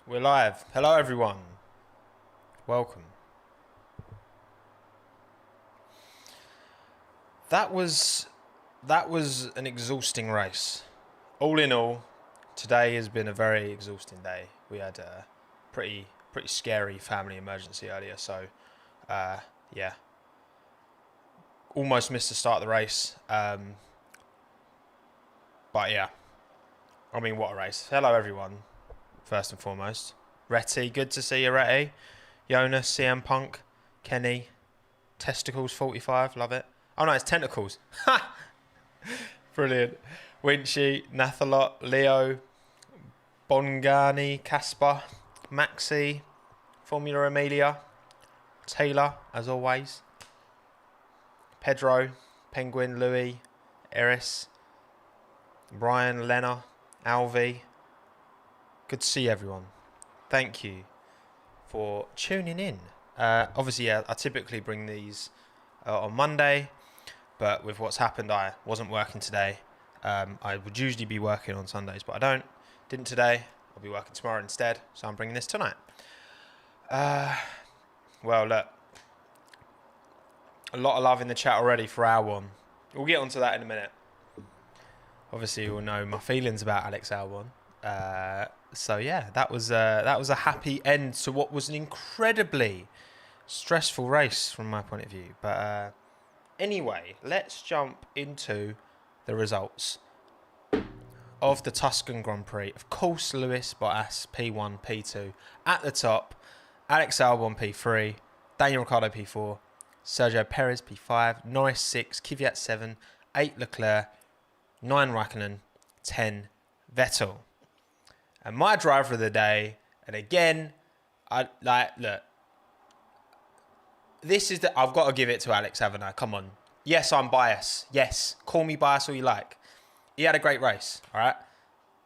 We're live. Hello, everyone. Welcome. That was an exhausting race. All in all, today has been a very exhausting day. We had a pretty scary family emergency earlier, so yeah, almost missed the start of the race. But yeah, I mean, what a race! Hello, everyone. First and foremost, Retty, good to see you, Retty. Jonas, CM Punk, Kenny, Testicles 45, love it. Oh no, it's Tentacles. Ha! Brilliant. Winchy, Nathalot, Leo, Bongani, Casper, Maxi, Formula Amelia, Taylor, as always, Pedro, Penguin, Louis, Eris, Brian, Lena, Alvi. Good to see everyone. Thank you for tuning in. Obviously, yeah, I typically bring these on Monday, but with what's happened, I wasn't working today. I would usually be working on Sundays, but I didn't today. I'll be working tomorrow instead, so I'm bringing this tonight. Well, look, a lot of love in the chat already for Albon. We'll get onto that in a minute. Obviously, you'll know my feelings about Alex Albon. So yeah, that was a happy end to what was an incredibly stressful race from my point of view. But anyway, let's jump into the results of the Tuscan Grand Prix. Of course, Lewis Bottas P1, P2 at the top. Alex Albon P3, Daniel Ricciardo P4, Sergio Perez P5, Norris 6, Kvyat 7, 8 Leclerc, 9 Raikkonen, 10 Vettel. And my driver of the day, and again, look, I've got to give it to Alex, haven't I? Come on. Yes, I'm biased. Yes, call me biased all you like. He had a great race, all right?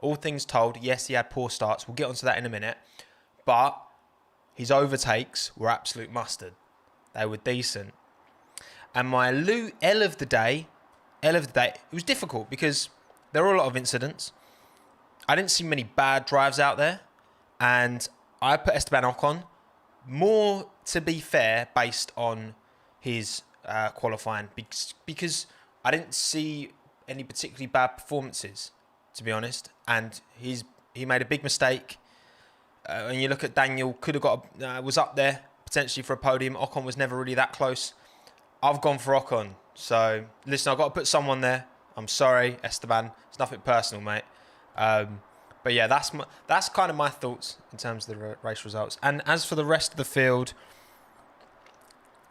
All things told, yes, he had poor starts. We'll get onto that in a minute. But his overtakes were absolute mustard. They were decent. And my L of the day, it was difficult because there were a lot of incidents. I didn't see many bad drives out there, and I put Esteban Ocon more, to be fair, based on his qualifying, because I didn't see any particularly bad performances, to be honest, and he made a big mistake. When you look at Daniel, could have was up there potentially for a podium. Ocon was never really that close. I've gone for Ocon, so listen, I've got to put someone there. I'm sorry, Esteban. It's nothing personal, mate. But yeah, that's kind of my thoughts in terms of the race results. And as for the rest of the field,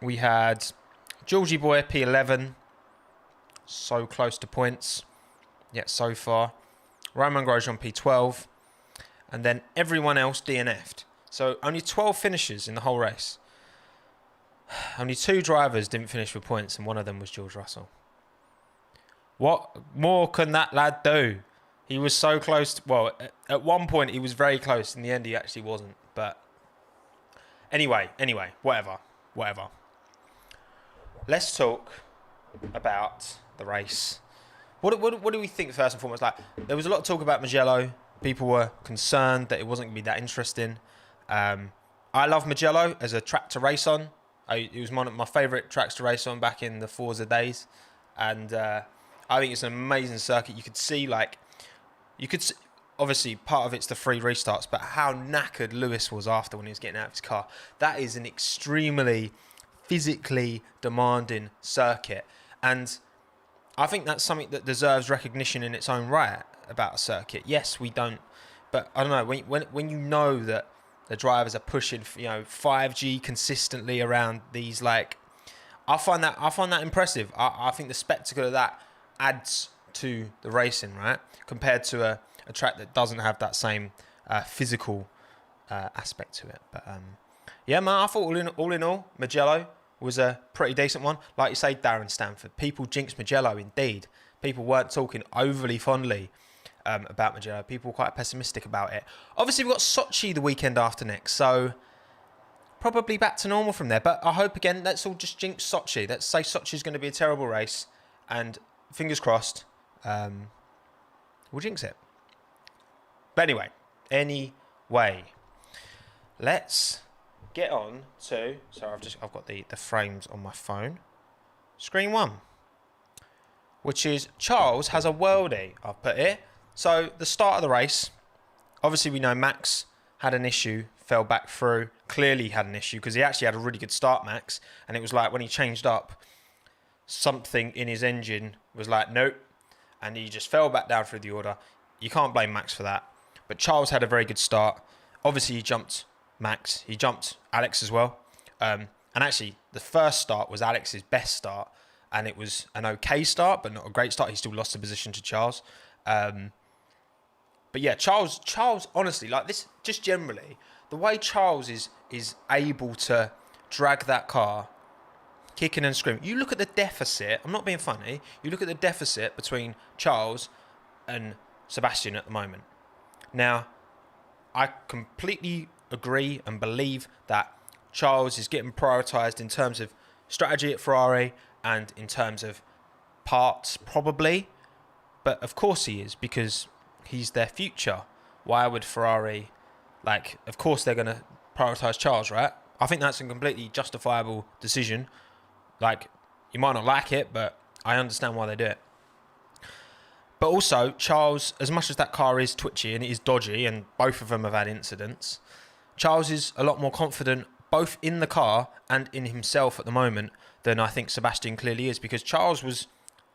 we had Georgie Boy P11, so close to points, yet so far. Romain Grosjean P12, and then everyone else DNF'd. So only 12 finishers in the whole race. Only 2 drivers didn't finish with points, and one of them was George Russell. What more can that lad do? He was so close. Well, at one point he was very close. In the end, he actually wasn't. But anyway, whatever. Let's talk about the race. What do we think first and foremost? Like, there was a lot of talk about Mugello. People were concerned that it wasn't going to be that interesting. I love Mugello as a track to race on. It was one of my favourite tracks to race on back in the Forza days, and I think it's an amazing circuit. Obviously, part of it's the free restarts, but how knackered Lewis was after when he was getting out of his car. That is an extremely physically demanding circuit. And I think that's something that deserves recognition in its own right about a circuit. Yes, we don't, but I don't know, when you know that the drivers are pushing, 5G consistently around these, like, I find that impressive. I think the spectacle of that adds to the racing, right? Compared to a track that doesn't have that same physical aspect to it. But yeah, man, I thought all in all, Mugello was a pretty decent one. Like you say, Darren Stanford, people jinxed Mugello indeed. People weren't talking overly fondly about Mugello. People were quite pessimistic about it. Obviously, we've got Sochi the weekend after next, so probably back to normal from there. But I hope, again, let's all just jinx Sochi. Let's say Sochi's going to be a terrible race, and fingers crossed, we'll jinx it. But anyway, let's get on to... So I've got the frames on my phone. Screen 1. Which is Charles has a worldie, I've put here. So the start of the race, obviously we know Max had an issue, fell back through. Clearly had an issue because he actually had a really good start, Max. And it was like when he changed up, something in his engine was like, nope. And he just fell back down through the order. You can't blame Max for that. But Charles had a very good start. Obviously he jumped Max. He jumped Alex as well. And actually the first start was Alex's best start. And it was an okay start, but not a great start. He still lost the position to Charles. But yeah, Charles, honestly, like this, just generally, the way Charles is able to drag that car, kicking and screaming. You look at the deficit, I'm not being funny, you look at the deficit between Charles and Sebastian at the moment. Now, I completely agree and believe that Charles is getting prioritised in terms of strategy at Ferrari, and in terms of parts, probably. But of course he is, because he's their future. Why would Ferrari... Like, of course they're going to prioritise Charles, right? I think that's a completely justifiable decision. Like, you might not like it, but I understand why they do it. But also, Charles, as much as that car is twitchy and it is dodgy, and both of them have had incidents, Charles is a lot more confident both in the car and in himself at the moment than I think Sebastian clearly is, because Charles was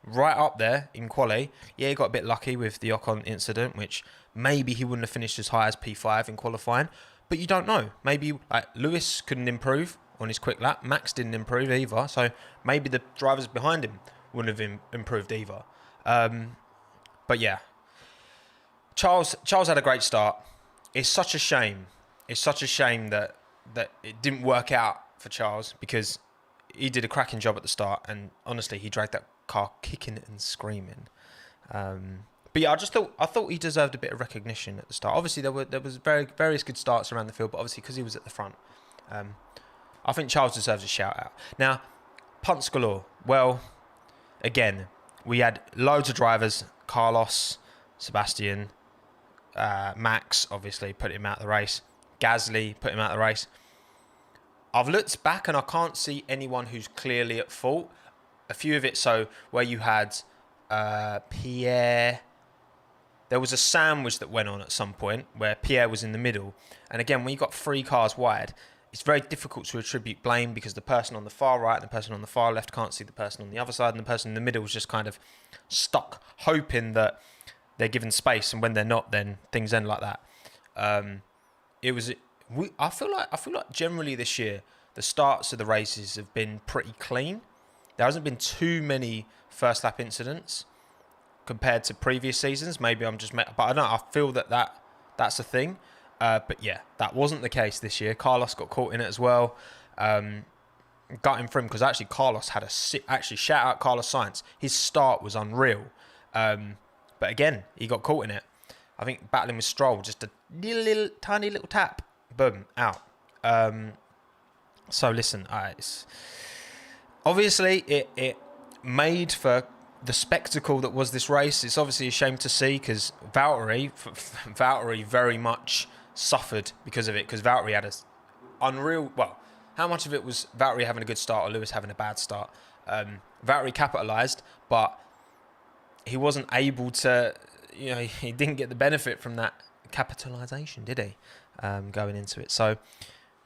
right up there in quali. Yeah, he got a bit lucky with the Ocon incident, which maybe he wouldn't have finished as high as P5 in qualifying, but you don't know. Maybe like Lewis couldn't improve on his quick lap. Max didn't improve either, so maybe the drivers behind him wouldn't have improved either. But yeah, Charles had a great start. It's such a shame. It's such a shame that it didn't work out for Charles, because he did a cracking job at the start, and honestly, he dragged that car kicking and screaming. But yeah, I thought he deserved a bit of recognition at the start. Obviously, there was various good starts around the field, but obviously because he was at the front, I think Charles deserves a shout out. Now, punts galore. Well, again, we had loads of drivers: Carlos, Sebastian, Max, obviously put him out of the race. Gasly put him out of the race. I've looked back and I can't see anyone who's clearly at fault. A few of it, so where you had Pierre, there was a sandwich that went on at some point where Pierre was in the middle. And again, when you've got 3 cars wide, it's very difficult to attribute blame, because the person on the far right and the person on the far left can't see the person on the other side, and the person in the middle is just kind of stuck, hoping that they're given space, and when they're not, then things end like that. I feel like generally this year the starts of the races have been pretty clean. There hasn't been too many first lap incidents compared to previous seasons. Maybe I'm just, but I don't know. I feel that's a thing. But yeah, that wasn't the case this year. Carlos got caught in it as well. Gutting for him, because actually Carlos had actually shout out Carlos Sainz. His start was unreal. But again, he got caught in it. I think battling with Stroll, just a tiny little tap, boom, out. So listen, obviously it made for the spectacle that was this race. It's obviously a shame to see, because Valtteri very much suffered because of it, because Valtteri had a unreal... Well, how much of it was Valtteri having a good start or Lewis having a bad start? Valtteri capitalised, but he wasn't able to... he didn't get the benefit from that capitalisation, did he? Going into it. So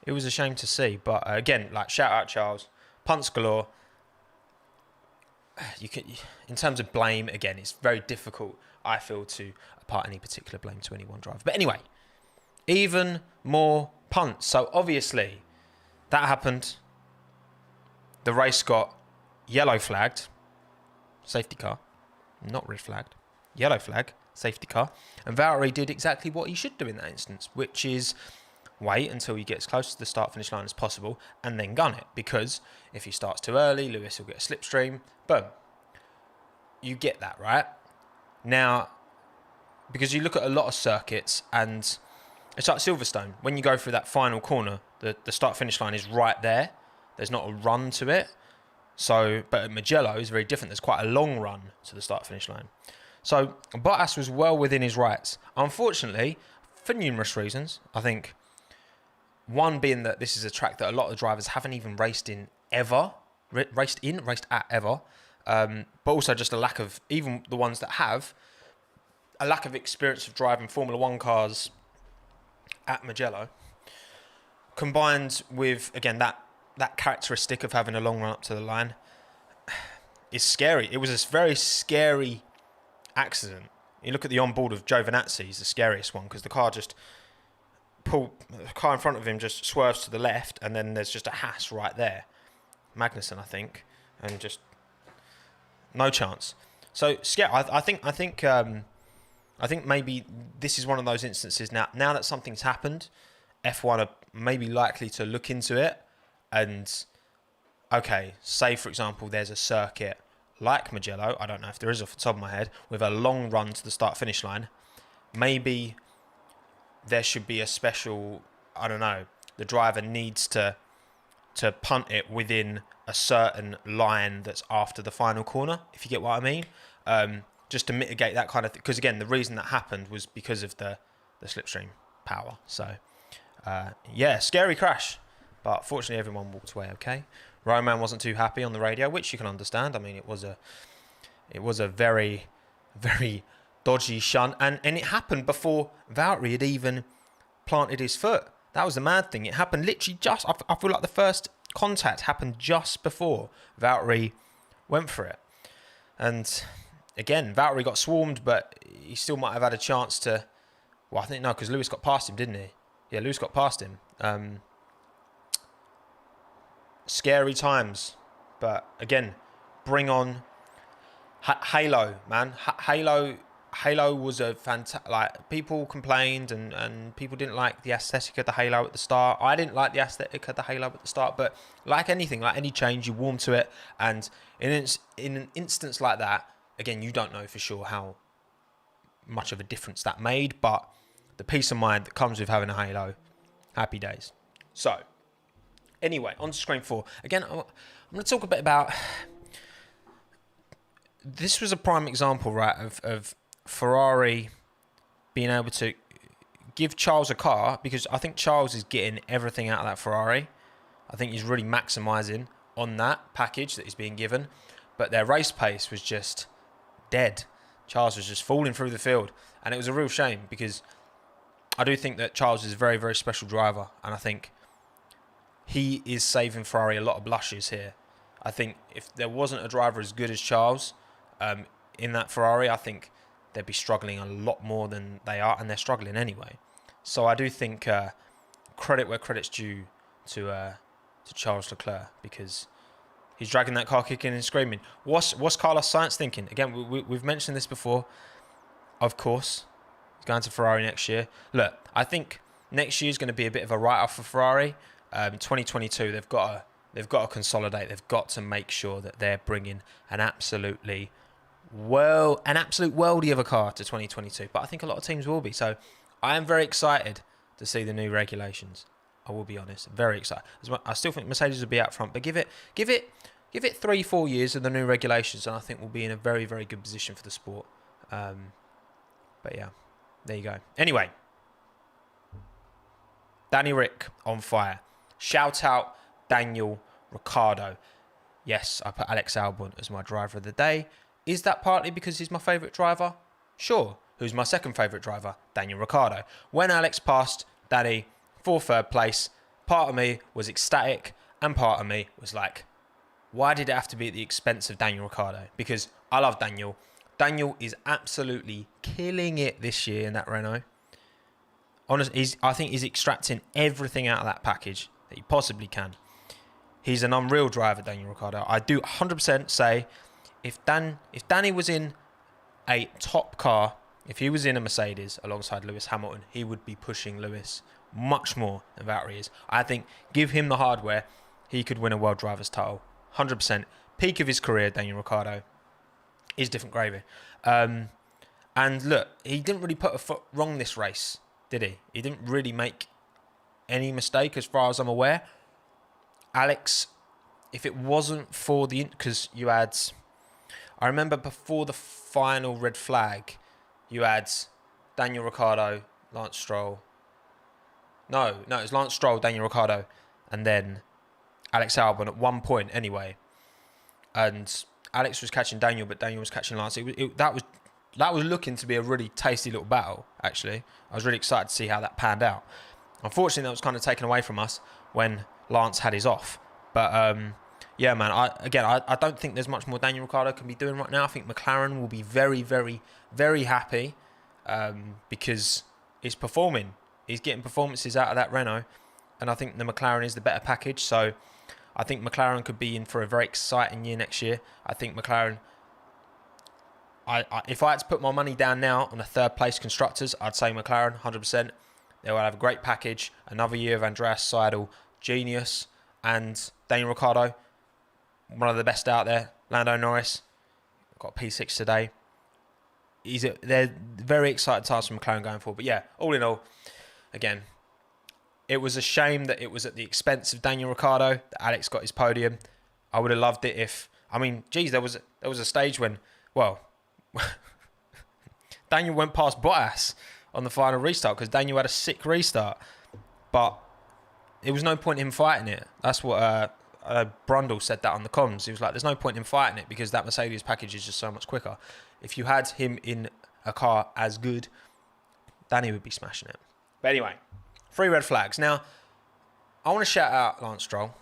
it was a shame to see. But again, like, shout out Charles. Punts galore. In terms of blame, again, it's very difficult, I feel, to apply any particular blame to any one driver. But anyway, even more punts. So obviously, that happened. The race got yellow flagged. Safety car. Not red flagged. Yellow flag. Safety car. And Valtteri did exactly what he should do in that instance, which is wait until he gets close to the start-finish line as possible and then gun it. Because if he starts too early, Lewis will get a slipstream. Boom. You get that, right? Now, because you look at a lot of circuits, and it's like Silverstone. When you go through that final corner, the start-finish line is right there. There's not a run to it. So, but at Mugello is very different. There's quite a long run to the start-finish line. So Bottas was well within his rights. Unfortunately, for numerous reasons, I think One being that this is a track that a lot of the drivers haven't even raced at ever. But also just a lack of, even the ones that have, a lack of experience of driving Formula One cars at Mugello, combined with, again, that characteristic of having a long run up to the line, is scary. It was a very scary accident. You look at the onboard of Giovinazzi, he's the scariest one, because the car in front of him just swerves to the left, and then there's just a Haas right there. Magnussen, I think, and just no chance. So scary. I think maybe this is one of those instances now that something's happened, F1 are maybe likely to look into it and, okay, say, for example, there's a circuit like Mugello, I don't know if there is off the top of my head, with a long run to the start-finish line. Maybe there should be a special, I don't know, the driver needs to punt it within a certain line that's after the final corner, if you get what I mean. Just to mitigate that kind of thing. Because, again, the reason that happened was because of the slipstream power. So, scary crash. But fortunately, everyone walked away okay. Roman wasn't too happy on the radio, which you can understand. I mean, it was a very, very dodgy shunt. And it happened before Valtteri had even planted his foot. That was the mad thing. It happened literally just... I feel like the first contact happened just before Valtteri went for it. And... again, Valtteri got swarmed, but he still might have had a chance to... Well, I think no, because Lewis got past him, didn't he? Yeah, Lewis got past him. Scary times. But, again, bring on... Halo, man. Halo was a fantastic... Like, people complained and people didn't like the aesthetic of the Halo at the start. I didn't like the aesthetic of the Halo at the start, but like anything, like any change, you warm to it. And in an instance like that, again, you don't know for sure how much of a difference that made, but the peace of mind that comes with having a Halo, happy days. So, anyway, on to screen 4. Again, I'm going to talk a bit about... This was a prime example, right, of Ferrari being able to give Charles a car, because I think Charles is getting everything out of that Ferrari. I think he's really maximising on that package that he's being given, but their race pace was just... dead. Charles was just falling through the field, and it was a real shame, because I do think that Charles is a very, very special driver, and I think he is saving Ferrari a lot of blushes here. I think if there wasn't a driver as good as Charles in that Ferrari, I think they'd be struggling a lot more than they are, and they're struggling anyway. So I do think credit where credit's due to Charles Leclerc, because he's dragging that car kicking and screaming. What's Carlos Sainz thinking? Again, we've mentioned this before. Of course, he's going to Ferrari next year. Look, I think next year is going to be a bit of a write-off for Ferrari. 2022, they've got to consolidate. They've got to make sure that they're bringing an absolute worldie of a car to 2022. But I think a lot of teams will be. So I am very excited to see the new regulations. I will be honest, very excited. I still think Mercedes will be out front, but give it 3-4 years of the new regulations, and I think we'll be in a very, very good position for the sport. But yeah, there you go. Anyway, Danny Rick on fire. Shout out Daniel Ricciardo. Yes, I put Alex Albon as my driver of the day. Is that partly because he's my favourite driver? Sure. Who's my second favourite driver? Daniel Ricciardo. When Alex passed Danny for third place, part of me was ecstatic, and part of me was like, why did it have to be at the expense of Daniel Ricciardo? Because I love Daniel. Daniel is absolutely killing it this year in that Renault. Honestly, I think he's extracting everything out of that package that he possibly can. He's an unreal driver, Daniel Ricciardo. I do 100% say if Danny was in a top car, if he was in a Mercedes alongside Lewis Hamilton, he would be pushing Lewis much more than Valtteri is. I think give him the hardware, he could win a World Drivers' title. 100%. Peak of his career, Daniel Ricciardo. Is different gravy. And look, he didn't really put a foot wrong this race, did he? He didn't really make any mistake as far as I'm aware. Alex, if it wasn't for the... Because you had... I remember before the final red flag, you had Daniel Ricciardo, Lance Stroll, No, it was Lance Stroll, Daniel Ricciardo, and then Alex Albon at one point anyway. And Alex was catching Daniel, but Daniel was catching Lance. That was looking to be a really tasty little battle, actually. I was really excited to see how that panned out. Unfortunately, that was kind of taken away from us when Lance had his off. But yeah, man, I don't think there's much more Daniel Ricciardo can be doing right now. I think McLaren will be very, very, very happy because he's performing. He's getting performances out of that Renault. And I think the McLaren is the better package. So I think McLaren could be in for a very exciting year next year. I think McLaren, if I had to put my money down now on a third place constructors, I'd say McLaren, 100%. They will have a great package. Another year of Andreas Seidel, genius, and Daniel Ricciardo, one of the best out there. Lando Norris, got P6 today. They're very excited times for McLaren going forward. But yeah, all in all, again, it was a shame that it was at the expense of Daniel Ricciardo that Alex got his podium. I would have loved it if, I mean, geez, there was a stage when, well, Daniel went past Bottas on the final restart because Daniel had a sick restart, but there was no point in him fighting it. That's what Brundle said that on the comms. He was like, there's no point in fighting it because that Mercedes package is just so much quicker. If you had him in a car as good, Danny would be smashing it. But anyway, 3 red flags. Now, I want to shout out Lance Stroll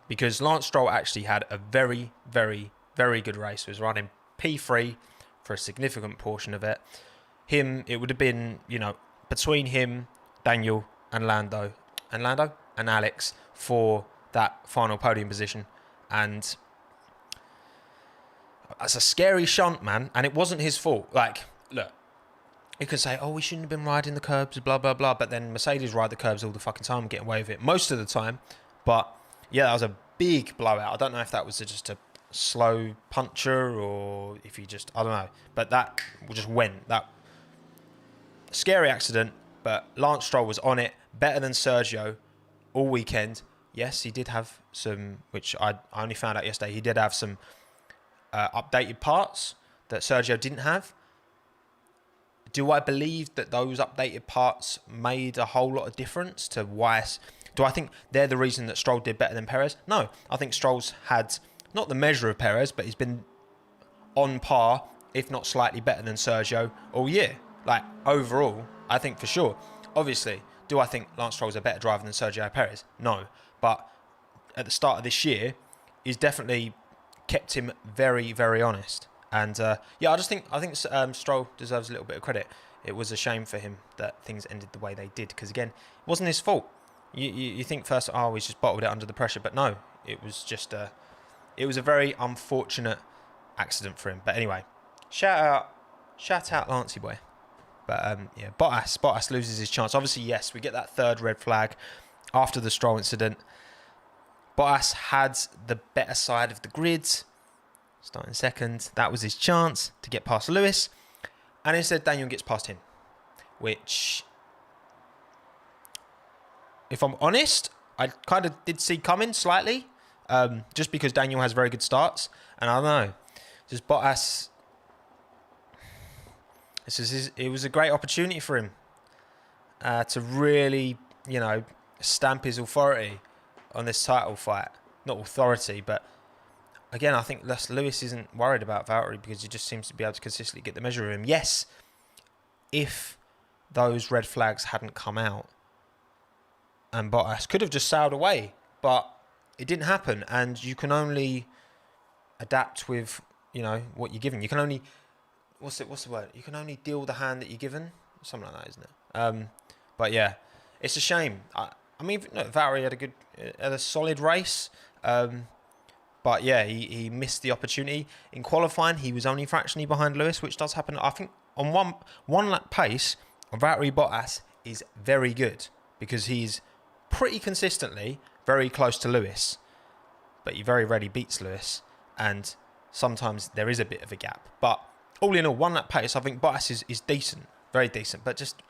because Lance Stroll actually had a very, very, very good race. He was running P3 for a significant portion of it. It would have been, between him, Daniel, and Lando and Alex for that final podium position. And that's a scary shunt, man. And it wasn't his fault. Like, look, you could say, we shouldn't have been riding the curbs, blah, blah, blah. But then Mercedes ride the curbs all the fucking time and get away with it most of the time. But yeah, that was a big blowout. I don't know if that was just a slow puncher or if he just, I don't know. But that just went. That scary accident. But Lance Stroll was on it, better than Sergio all weekend. Yes, he did have some, which I only found out yesterday, he did have some updated parts that Sergio didn't have. Do I believe that those updated parts made a whole lot of difference to why? Do I think they're the reason that Stroll did better than Perez? No, I think Stroll's had not the measure of Perez, but he's been on par, if not slightly better than Sergio all year. Like, overall, I think for sure. Obviously, do I think Lance Stroll's a better driver than Sergio Perez? No. But at the start of this year, he's definitely kept him very, very honest. And yeah, I think Stroll deserves a little bit of credit. It was a shame for him that things ended the way they did. Because again, it wasn't his fault. You think first, he's just bottled it under the pressure. But no, it was just it was a very unfortunate accident for him. But anyway, shout out Lancey boy. But yeah, Bottas loses his chance. Obviously, yes, we get that third red flag after the Stroll incident. Bottas had the better side of the grid, starting second. That was his chance to get past Lewis. And instead, Daniel gets past him, which, if I'm honest, I kind of did see coming slightly, just because Daniel has very good starts. And I don't know, just Bottas, it was a great opportunity for him to really, stamp his authority on this title fight. Not authority, but again, I think Lewis isn't worried about Valtteri because he just seems to be able to consistently get the measure of him. Yes, if those red flags hadn't come out and Bottas could have just sailed away, but it didn't happen, and you can only adapt with, what you're given. You can only, what's the word? You can only deal the hand that you're given. Something like that, isn't it? But yeah, it's a shame. I mean, Valtteri had a solid race. But yeah, he missed the opportunity. In qualifying, he was only fractionally behind Lewis, which does happen. I think on one lap pace, Valtteri Bottas is very good because he's pretty consistently very close to Lewis. But he very rarely beats Lewis. And sometimes there is a bit of a gap. But all in all, 1 lap pace, I think Bottas is decent. Very decent. But just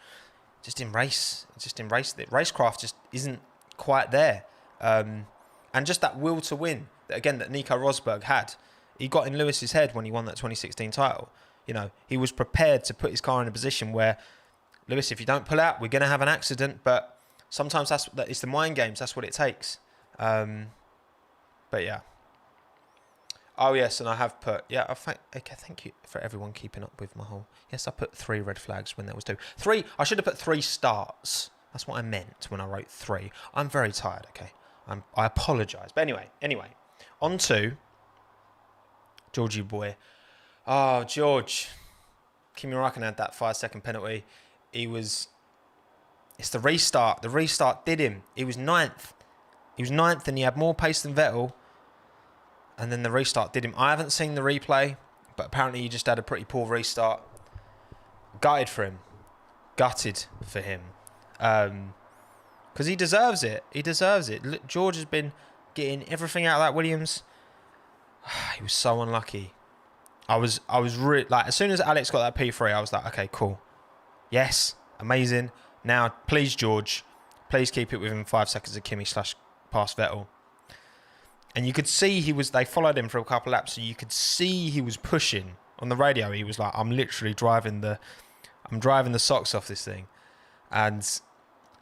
in racecraft just isn't quite there. And just that will to win, that Nico Rosberg had. He got in Lewis's head when he won that 2016 title. He was prepared to put his car in a position where, Lewis, if you don't pull out, we're going to have an accident. But Sometimes it's the mind games. That's what it takes. But yeah. Oh yes, and I have put thank you for everyone keeping up with my whole. Yes, I put 3 red flags when there was 2. 3. I should have put 3 starts. That's what I meant when I wrote 3. I'm very tired. Okay, I apologise. But anyway, on to Georgie boy. Oh, George. Kimi Räikkönen had that 5-second penalty. It's the restart. The restart did him. He was 9th. And he had more pace than Vettel. And then the restart did him. I haven't seen the replay, but apparently he just had a pretty poor restart. Gutted for him. Because he deserves it. Look, George has been getting everything out of that Williams. He was so unlucky. I was really like, as soon as Alex got that P3, I was like, okay, cool. Yes, amazing. Now, please, George, please keep it within 5 seconds of Kimi / past Vettel. And you could see they followed him for a couple laps, so you could see he was pushing. On the radio, he was like, I'm literally driving the socks off this thing. And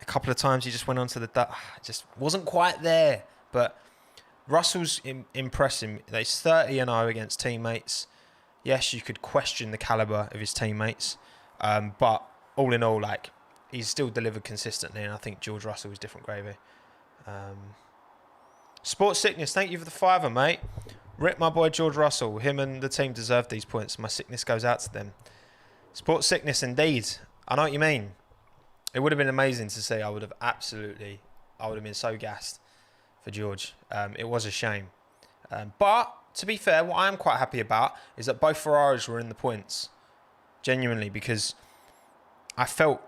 a couple of times he just went onto the just wasn't quite there. But Russell's impressing. He's 30-0 against teammates. Yes, you could question the caliber of his teammates. But all in all, like, he's still delivered consistently, and I think George Russell is different gravy. Sports Sickness, thank you for the $5, mate. Rip my boy George Russell. Him and the team deserve these points. My sickness goes out to them. Sports Sickness, indeed. I know what you mean. It would have been amazing to see. I would have been so gassed for George. It was a shame. But, to be fair, what I am quite happy about is that both Ferraris were in the points. Genuinely, because I felt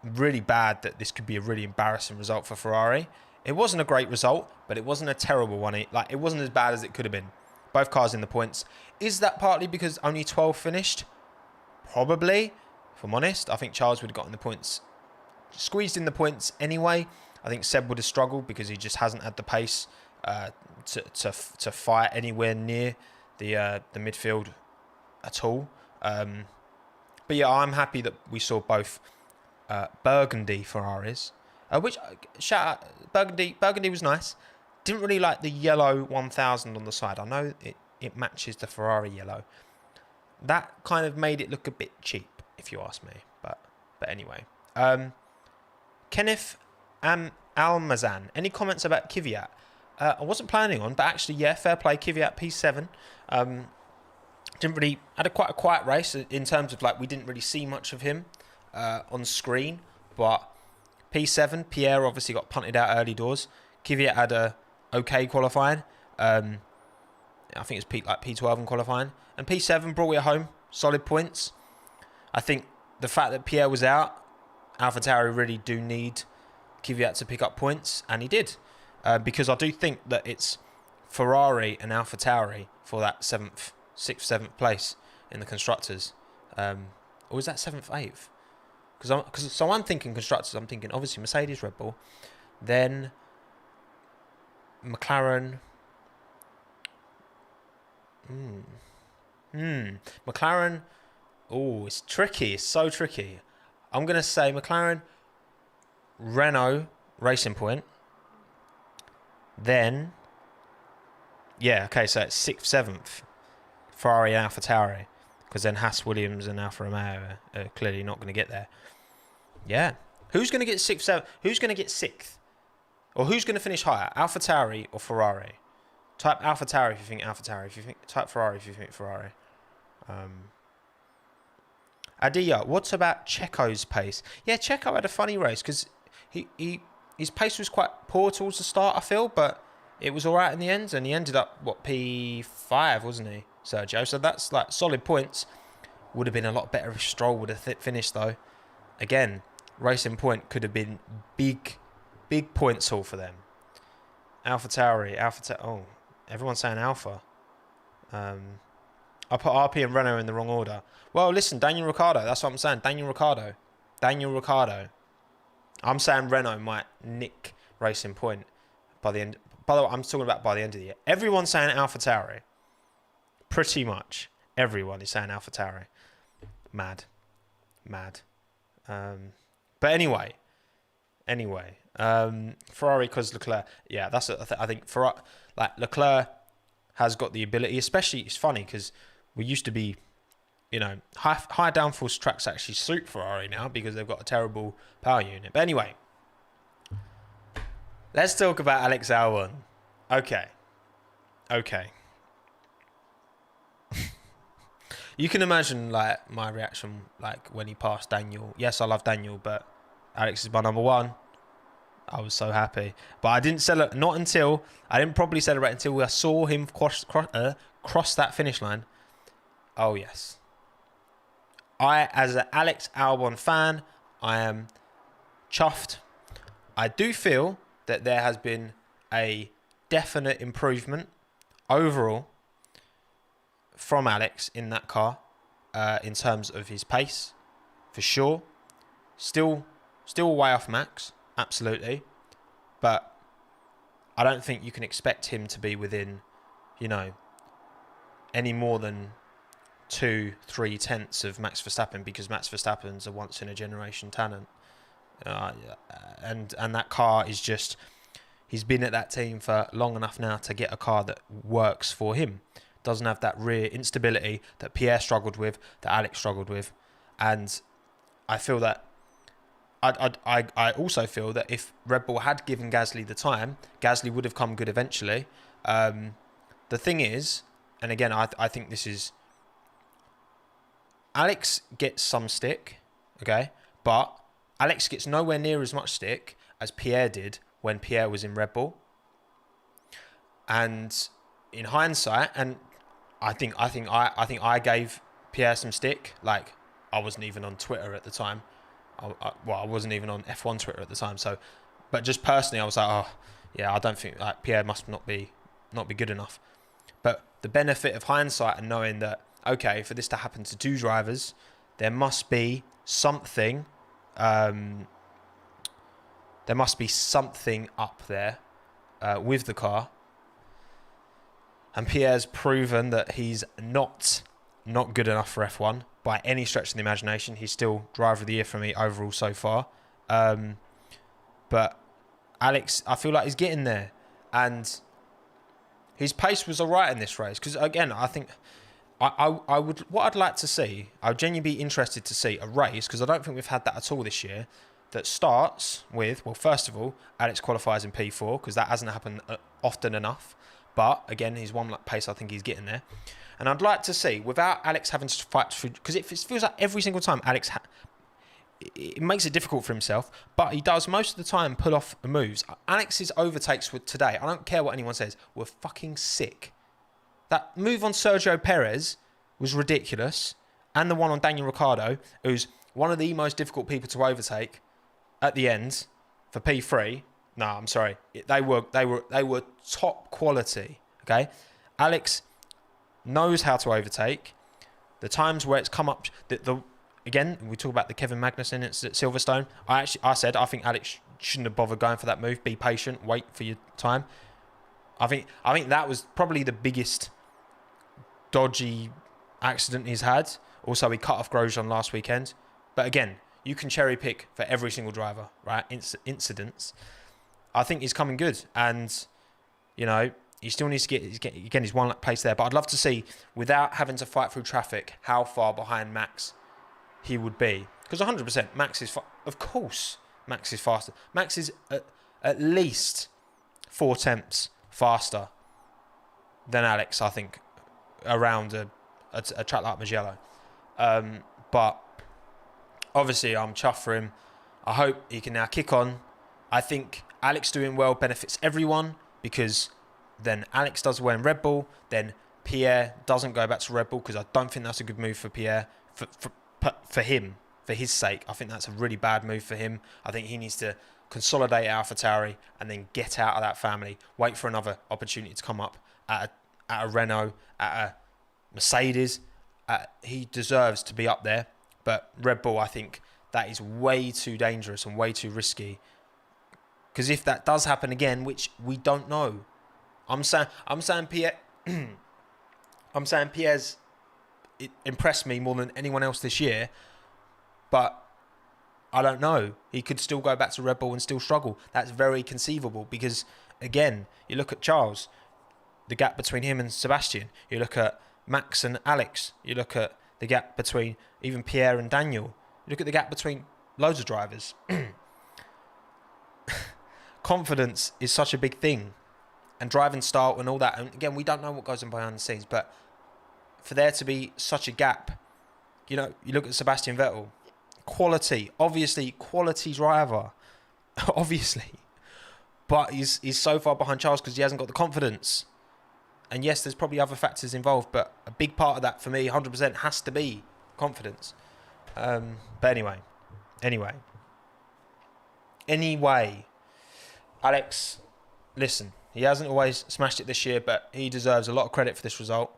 really bad that this could be a really embarrassing result for Ferrari. It wasn't a great result, but it wasn't a terrible one. It wasn't as bad as it could have been. Both cars in the points. Is that partly because only 12 finished? Probably, if I'm honest. I think Charles would have gotten the points, squeezed in the points anyway. I think Seb would have struggled because he just hasn't had the pace to fight anywhere near the midfield at all. But yeah, I'm happy that we saw both burgundy Ferraris. Which, shout out, Burgundy was nice. Didn't really like the yellow 1000 on the side. I know it matches the Ferrari yellow. That kind of made it look a bit cheap, if you ask me. But anyway. Kenneth Almazan, any comments about Kvyat? I wasn't planning on, but actually, yeah, fair play. Kvyat P7. Had quite a quiet race in terms of, like, we didn't really see much of him on screen, but P7, Pierre obviously got punted out early doors. Kvyat had a okay qualifying. I think it was P12 in qualifying. And P7 brought it home. Solid points. I think the fact that Pierre was out, AlphaTauri really do need Kvyat to pick up points. And he did. Because I do think that it's Ferrari and AlphaTauri for that 6th, 7th place in the Constructors. Or was that 7th, 8th? So I'm thinking Constructors. I'm thinking obviously Mercedes, Red Bull, then McLaren. McLaren. Oh, it's tricky. It's so tricky. I'm gonna say McLaren, Renault, Racing Point. Then, yeah, okay. So it's 6th, 7th, Ferrari and AlphaTauri, because then Haas, Williams, and Alfa Romeo are clearly not going to get there. Yeah. Who's going to get 6th, 7th? Who's going to get 6th? Or who's going to finish higher? AlphaTauri or Ferrari? Type AlphaTauri if you think AlphaTauri. Type Ferrari if you think Ferrari. Adia, what's about Checo's pace? Yeah, Checo had a funny race because his pace was quite poor towards the start, I feel, but it was all right in the end, and he ended up, P5, wasn't he, Sergio? So that's like solid points. Would have been a lot better if Stroll would have finished, though. Again, Racing Point could have been big points haul for them. AlphaTauri, oh, everyone's saying Alpha. I put RP and Renault in the wrong order. Well, listen, Daniel Ricciardo, that's what I'm saying. Daniel Ricciardo. I'm saying Renault might nick Racing Point by the end. By the way, I'm talking about by the end of the year. Everyone's saying AlphaTauri. Pretty much everyone is saying AlphaTauri. Mad. But anyway. Ferrari because Leclerc. Yeah, that's I think Ferrari, like Leclerc has got the ability. Especially, it's funny because we used to be, high downforce tracks actually suit Ferrari now because they've got a terrible power unit. But anyway, let's talk about Alex Albon. Okay. You can imagine like my reaction like when he passed Daniel. Yes, I love Daniel, but Alex is my number one. I was so happy, but I didn't celebrate. I didn't probably celebrate until I saw him cross that finish line. Oh yes, as an Alex Albon fan, I am chuffed. I do feel that there has been a definite improvement overall from Alex in that car, in terms of his pace, for sure. Still way off Max, absolutely, but I don't think you can expect him to be within, any more than 2-3 tenths of Max Verstappen, because Max Verstappen's a once in a generation talent, and that car is just, he's been at that team for long enough now to get a car that works for him. Doesn't have that rear instability that Pierre struggled with, that Alex struggled with. And I feel that I also feel that if Red Bull had given Gasly the time, Gasly would have come good eventually. The thing is, and again, I think this is, Alex gets some stick, okay, but Alex gets nowhere near as much stick as Pierre did when Pierre was in Red Bull. And in hindsight, and I think I gave Pierre some stick. Like, I wasn't even on Twitter at the time. I wasn't even on F1 Twitter at the time. So, but just personally, I was like, oh, yeah, I don't think like Pierre must not be good enough. But the benefit of hindsight and knowing that, okay, for this to happen to two drivers, there must be something. There must be something up there with the car. And Pierre's proven that he's not good enough for F1 by any stretch of the imagination. He's still driver of the year for me overall so far. But Alex, I feel like he's getting there. And his pace was all right in this race. Because, again, I think I would, what I'd like to see, I would genuinely be interested to see a race, because I don't think we've had that at all this year, that starts with, well, first of all, Alex qualifies in P4, because that hasn't happened often enough. But, again, his one lap pace, I think he's getting there. And I'd like to see, without Alex having to fight for, because it feels like every single time Alex, it makes it difficult for himself, but he does most of the time pull off moves. Alex's overtakes with today, I don't care what anyone says, were fucking sick. That move on Sergio Perez was ridiculous. And the one on Daniel Ricciardo, who's one of the most difficult people to overtake at the end for P3. No, I'm sorry. They were top quality. Okay, Alex knows how to overtake. The times where it's come up, again, we talk about the Kevin Magnussen at Silverstone. I said I think Alex shouldn't have bothered going for that move. Be patient, wait for your time. I think that was probably the biggest dodgy accident he's had. Also, he cut off Grosjean last weekend. But again, you can cherry pick for every single driver, right? Incidents. I think he's coming good, and he still needs to get his one lap pace there. But I'd love to see, without having to fight through traffic, how far behind Max he would be. Because 100%, Max is of course Max is faster. Max is at least 4 tenths faster than Alex, I think, around a track like Mugello. But obviously, I'm chuffed for him. I hope he can now kick on. I think Alex doing well benefits everyone, because then Alex does well in Red Bull. Then Pierre doesn't go back to Red Bull, because I don't think that's a good move for Pierre. For him, for his sake, I think that's a really bad move for him. I think he needs to consolidate AlphaTauri and then get out of that family. Wait for another opportunity to come up at a Renault, at a Mercedes. He deserves to be up there. But Red Bull, I think that is way too dangerous and way too risky. Because if that does happen again, which we don't know, I'm saying Pierre, Pierre's impressed me more than anyone else this year. But I don't know. He could still go back to Red Bull and still struggle. That's very conceivable because, again, you look at Charles, the gap between him and Sebastian. You look at Max and Alex. You look at the gap between even Pierre and Daniel. You look at the gap between loads of drivers. Confidence is such a big thing. And driving style and all that. And again, we don't know what goes on behind the scenes. But for there to be such a gap, you know, you look at Sebastian Vettel. Quality. Obviously, quality driver. Obviously. But he's so far behind Charles because he hasn't got the confidence. And yes, there's probably other factors involved. But a big part of that for me, 100%, has to be confidence. But anyway. Alex, listen. He hasn't always smashed it this year, but he deserves a lot of credit for this result.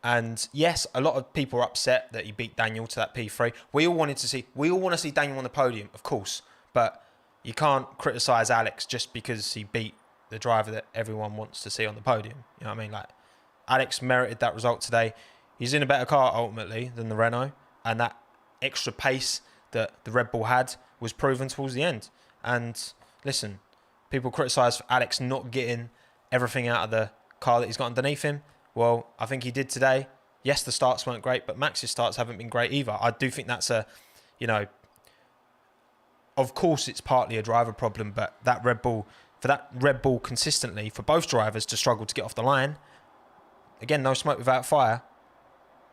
And yes, a lot of people are upset that he beat Daniel to that P3. We all want to see Daniel on the podium, of course, but you can't criticise Alex just because he beat the driver that everyone wants to see on the podium. You know what I mean? Like, Alex merited that result today. He's in a better car ultimately than the Renault, and that extra pace that the Red Bull had was proven towards the end. And listen, people criticise Alex not getting everything out of the car that he's got underneath him. Well, I think he did today. Yes, the starts weren't great, but Max's starts haven't been great either. I do think that's of course it's partly a driver problem, but that Red Bull consistently, for both drivers to struggle to get off the line, again, no smoke without fire.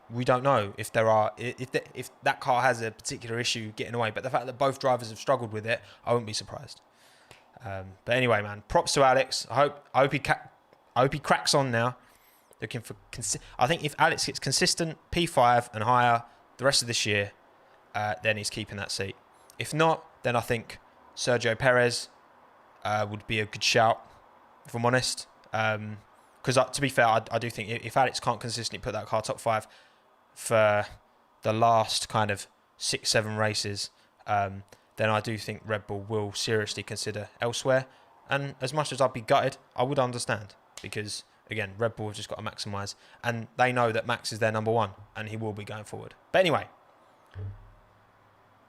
We don't know if that car has a particular issue getting away, but the fact that both drivers have struggled with it, I wouldn't be surprised. But anyway, man, props to Alex. I hope he cracks on now. Looking for, I think if Alex gets consistent P5 and higher the rest of this year, then he's keeping that seat. If not, then I think Sergio Perez would be a good shout, if I'm honest. Because to be fair, I do think if Alex can't consistently put that car top 5 for the last kind of 6-7 races, then I do think Red Bull will seriously consider elsewhere. And as much as I'd be gutted, I would understand. Because, again, Red Bull have just got to maximise. And they know that Max is their number one. And he will be going forward. But anyway,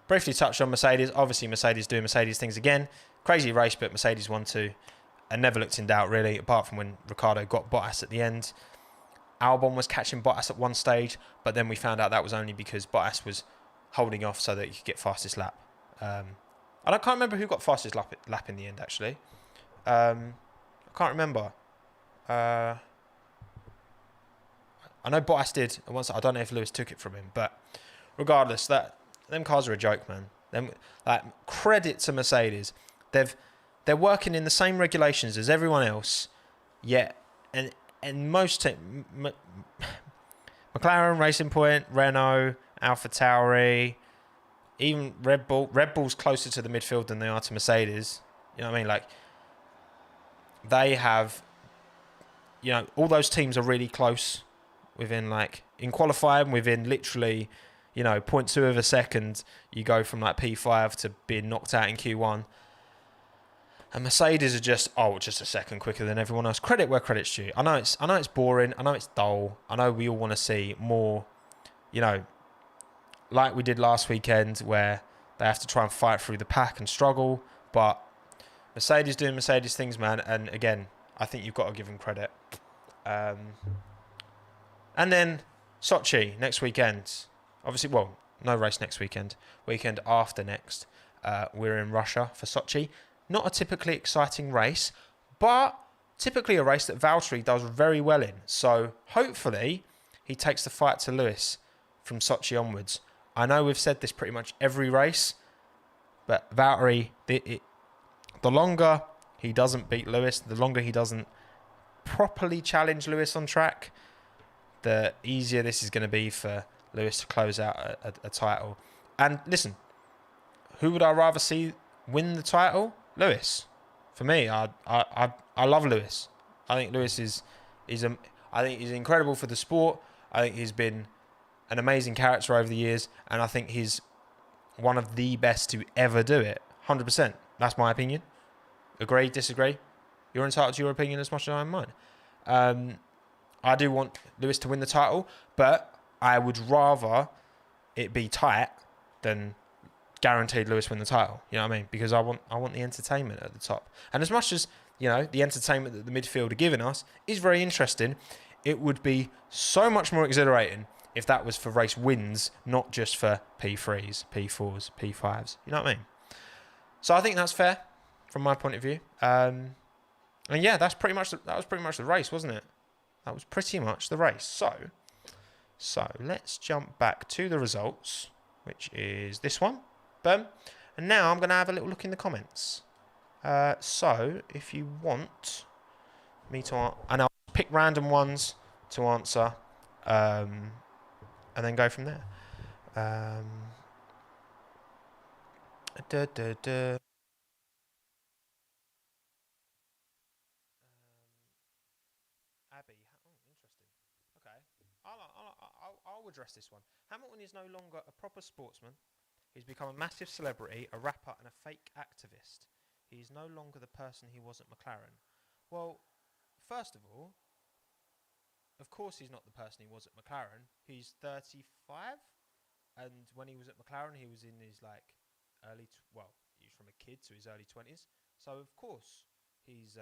briefly touched on Mercedes. Obviously, Mercedes doing Mercedes things again. Crazy race, but Mercedes won too. And never looked in doubt, really, apart from when Ricciardo got Bottas at the end. Albon was catching Bottas at one stage, but then we found out that was only because Bottas was holding off so that he could get fastest lap. And I can't remember who got fastest lap in the end, actually. I can't remember. I know Bottas did. Once I don't know if Lewis took it from him, but regardless, them cars are a joke, man. Credit to Mercedes. They're working in the same regulations as everyone else, yet and most McLaren, Racing Point, Renault, AlphaTauri, even Red Bull. Red Bull's closer to the midfield than they are to Mercedes. You know what I mean? Like, they have, all those teams are really close within, like, in qualifying, within literally, 0.2 of a second, you go from like P5 to being knocked out in Q1. And Mercedes are just a second quicker than everyone else. Credit where credit's due. I know it's boring. I know it's dull. I know we all want to see more, like we did last weekend where they have to try and fight through the pack and struggle. But Mercedes doing Mercedes things, man. And again, I think you've got to give them credit. And then Sochi next weekend. Obviously, well, no race next weekend. Weekend after next, we're in Russia for Sochi. Not a typically exciting race, but typically a race that Valtteri does very well in. So hopefully he takes the fight to Lewis from Sochi onwards. I know we've said this pretty much every race, but Valtteri, the longer he doesn't beat Lewis, the longer he doesn't properly challenge Lewis on track, the easier this is going to be for Lewis to close out a title. And listen, who would I rather see win the title? Lewis. For me, I love Lewis. I think Lewis I think he's incredible for the sport. I think he's been an amazing character over the years, and I think he's one of the best to ever do it. 100%. That's my opinion. Agree? Disagree? You're entitled to your opinion as much as I am mine. I do want Lewis to win the title, but I would rather it be tight than guaranteed Lewis win the title. You know what I mean? Because I want the entertainment at the top. And as much as, you know, the entertainment that the midfield are giving us is very interesting, it would be so much more exhilarating if that was for race wins, not just for P3s, P4s, P5s. You know what I mean? So I think that's fair from my point of view. And yeah, that was pretty much the race, wasn't it? That was pretty much the race. So let's jump back to the results, which is this one. Boom. And now I'm going to have a little look in the comments. So if you want me to, and I'll pick random ones to answer, and then go from there. Abby, interesting. Okay, I'll address this one. Hamilton is no longer a proper sportsman. He's become a massive celebrity, a rapper, and a fake activist. He is no longer the person he was at McLaren. Well, first of all, of course he's not the person he was at McLaren. He's 35, and when he was at McLaren, he was in his like he was from a kid to his early 20s. So of course he's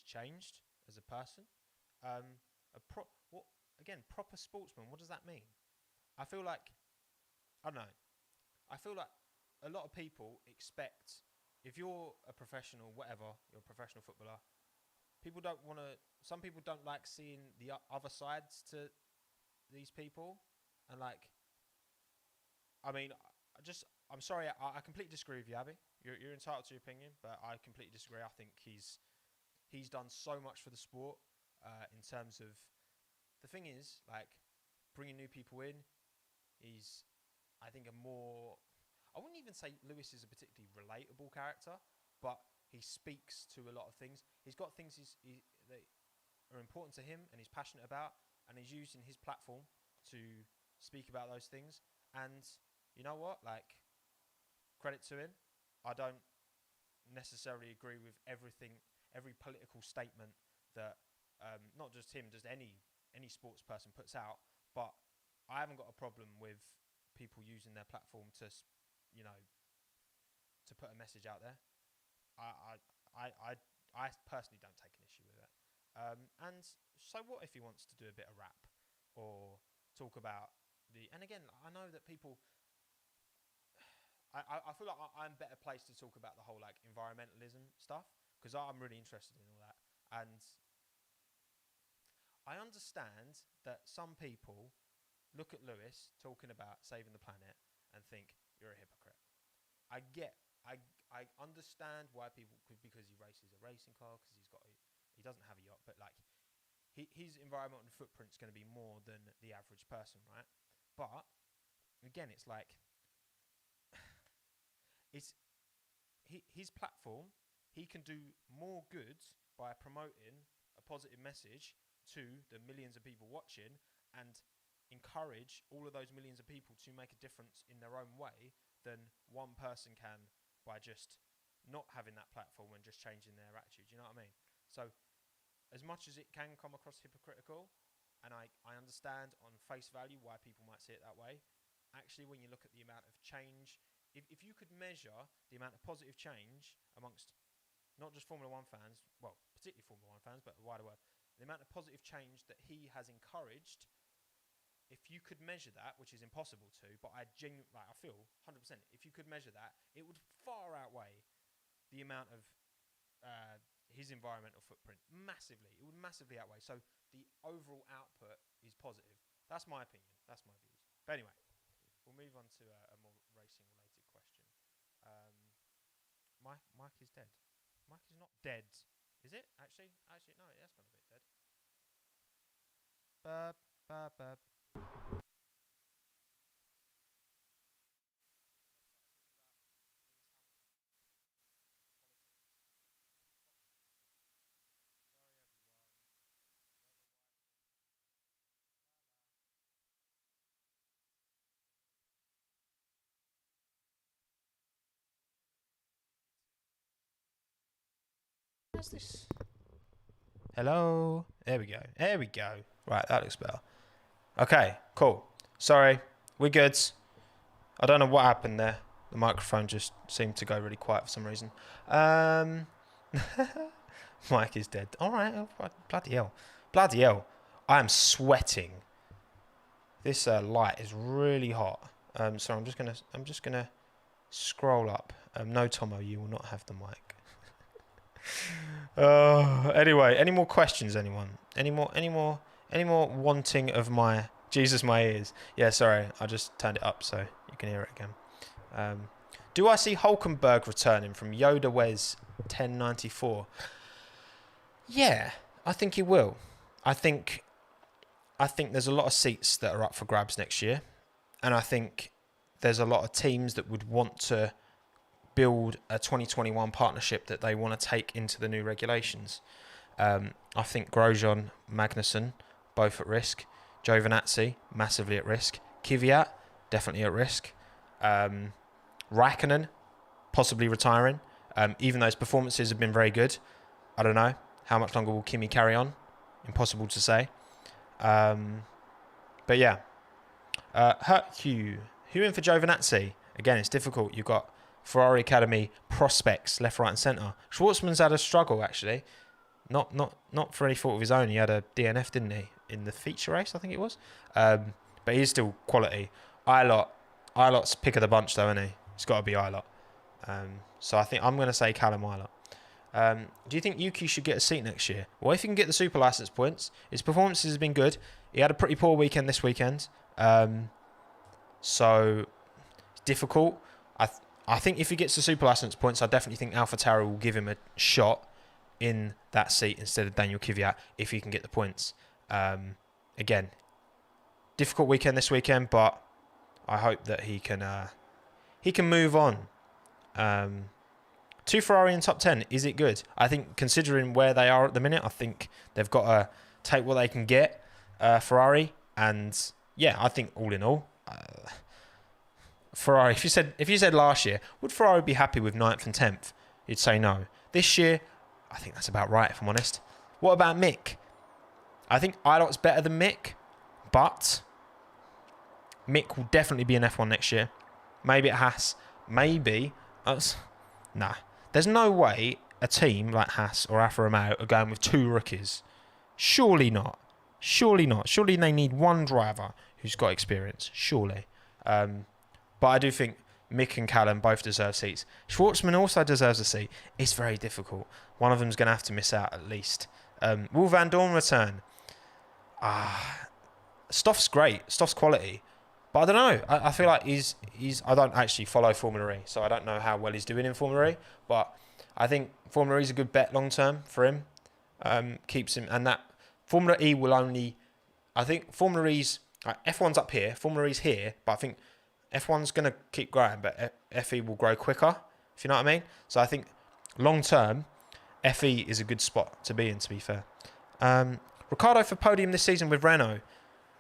changed as a person. Proper sportsman. What does that mean? I feel like I don't know. I feel like a lot of people expect, if you're a professional, whatever, you're a professional footballer, some people don't like seeing the other sides to these people. And like, I mean, I'm sorry, I completely disagree with you, Abby. You're entitled to your opinion, but I completely disagree. I think he's done so much for the sport in terms of, the thing is, like, bringing new people in. He's, I think, I wouldn't even say Lewis is a particularly relatable character, but he speaks to a lot of things. He's got things that are important to him and he's passionate about, and he's using his platform to speak about those things. And you know what? Like, credit to him. I don't necessarily agree with every political statement that not just him, just any sports person puts out, but I haven't got a problem with people using their platform to, you know, to put a message out there. I personally don't take an issue with it. And so what if he wants to do a bit of rap or talk about and again, I know that people, I feel like I'm better placed to talk about the whole like environmentalism stuff, because I'm really interested in all that. And I understand that some people look at Lewis talking about saving the planet and think you're a hypocrite. I understand why people could, because he races a racing car, because he doesn't have a yacht, but like his environmental footprint's going to be more than the average person, right? But again, it's like his platform. He can do more good by promoting a positive message to the millions of people watching, and encourage all of those millions of people to make a difference in their own way than one person can by just not having that platform and just changing their attitude. You know what I mean? So as much as it can come across hypocritical, and I understand on face value why people might see it that way, actually when you look at the amount of change, if you could measure the amount of positive change amongst not just Formula One fans, well, particularly Formula One fans, but the wider world, the amount of positive change that he has encouraged, if you could measure that, which is impossible to, but I feel 100%, if you could measure that, it would far outweigh the amount of his environmental footprint massively. It would massively outweigh. So the overall output is positive. That's my opinion. That's my views. But anyway, we'll move on to a more racing-related question. Mike is dead. Mike is not dead. Is it? Actually, no, it has gone a bit dead. Burp, burp, burp. What's this? Hello. There we go. There we go. Right, that looks better. Okay, cool. Sorry, we're good. I don't know what happened there. The microphone just seemed to go really quiet for some reason. Mike is dead. All right. Oh, bloody hell. Bloody hell. I am sweating. This light is really hot. So I'm just gonna scroll up. No, Tomo, you will not have the mic. Anyway, any more questions, anyone? Any more wanting of my Jesus, my ears? Yeah, sorry, I just turned it up so you can hear it again. Do I see Hulkenberg returning from Yoda Wes 1094? Yeah, I think he will. I think there's a lot of seats that are up for grabs next year, and I think there's a lot of teams that would want to build a 2021 partnership that they want to take into the new regulations. I think Grosjean, Magnussen, both at risk. Giovinazzi, massively at risk. Kvyat, definitely at risk. Raikkonen, possibly retiring. Even though his performances have been very good. I don't know. How much longer will Kimi carry on? Impossible to say. But yeah. Hugh in for Giovinazzi. Again, it's difficult. You've got Ferrari Academy prospects left, right and centre. Schwartzman's had a struggle, actually. Not for any fault of his own. He had a DNF, didn't he? In the feature race, I think it was. But he's still quality. Ilot's pick of the bunch, though, isn't he? It's got to be Ilot. So I think I'm going to say Callum Ilott. Do you think Yuki should get a seat next year? Well, if he can get the super license points, his performances have been good. He had a pretty poor weekend this weekend. So it's difficult. I think if he gets the super license points, I definitely think AlphaTauri will give him a shot in that seat instead of Daniel Kvyat if he can get the points. Again, difficult weekend this weekend, but I hope that he can move on. 2 Ferrari in top 10, is it good? I think considering where they are at the minute, I think they've got to take what they can get, Ferrari. And yeah, I think all in all, Ferrari, if you said last year, would Ferrari be happy with 9th and 10th? You'd say no. This year, I think that's about right, if I'm honest. What about Mick? I think Ilot's better than Mick, but Mick will definitely be in F1 next year. Maybe at Haas. Maybe. Nah. There's no way a team like Haas or Alfa Romeo are going with 2 rookies. Surely not. Surely not. Surely they need one driver who's got experience. Surely. But I do think Mick and Callum both deserve seats. Schwartzman also deserves a seat. It's very difficult. One of them's going to have to miss out at least. Will Van Dorn return? Stoff's great. Stoff's quality. But I don't know. I feel like he's. I don't actually follow Formula E, so I don't know how well he's doing in Formula E. But I think Formula E is a good bet long term for him. Keeps him, and that Formula E will only. I think Formula E's F1's up here. Formula E's here, but I think F1's going to keep growing, but FE will grow quicker. If you know what I mean. So I think long term, FE is a good spot to be in. To be fair, Ricciardo for podium this season with Renault.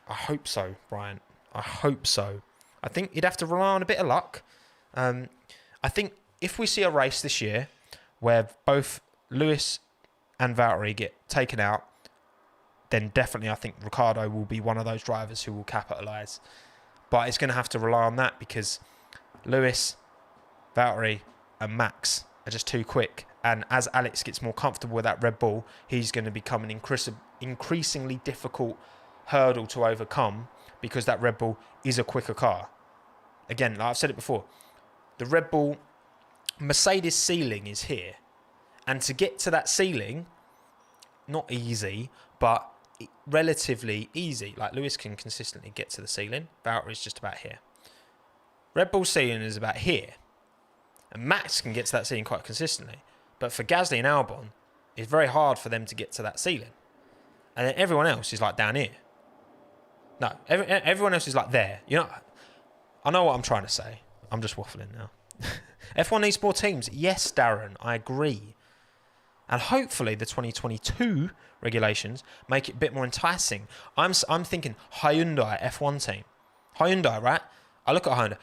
I hope so, Brian. I hope so. I think you'd have to rely on a bit of luck. I think if we see a race this year where both Lewis and Valtteri get taken out, then definitely I think Ricciardo will be one of those drivers who will capitalise. But it's going to have to rely on that because Lewis, Valtteri and Max are just too quick. And as Alex gets more comfortable with that Red Bull, he's going to become an increasingly difficult hurdle to overcome because that Red Bull is a quicker car. Again, like I've said it before, the Red Bull Mercedes ceiling is here. And to get to that ceiling, not easy, but relatively easy. Like Lewis can consistently get to the ceiling. Valtteri is just about here. Red Bull ceiling is about here. And Max can get to that ceiling quite consistently. But for Gasly and Albon, it's very hard for them to get to that ceiling. And then everyone else is like down here. No, everyone else is like there. You know, I know what I'm trying to say. I'm just waffling now. F1 needs more teams. Yes, Darren, I agree. And hopefully the 2022 regulations make it a bit more enticing. I'm thinking Hyundai F1 team. Hyundai, right? I look at Hyundai.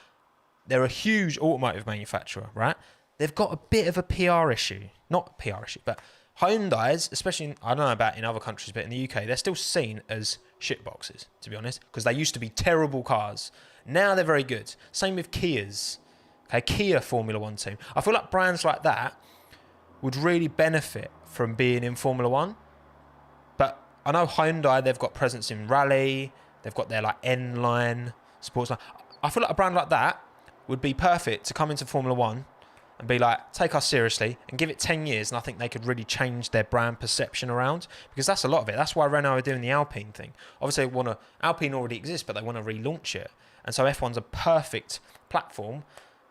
They're a huge automotive manufacturer, right? They've got a bit of a PR issue. Not PR issue, but Hyundai's, especially, I don't know about in other countries, but in the UK, they're still seen as shitboxes, to be honest, because they used to be terrible cars. Now they're very good. Same with Kias. Okay, Kia Formula One team. I feel like brands like that would really benefit from being in Formula One. But I know Hyundai, they've got presence in rally. They've got their like N line, sports line. I feel like a brand like that would be perfect to come into Formula One and be like, take us seriously and give it 10 years. And I think they could really change their brand perception around, because that's a lot of it. That's why Renault are doing the Alpine thing. Obviously, Alpine already exists, but they want to relaunch it. And so F1's a perfect platform.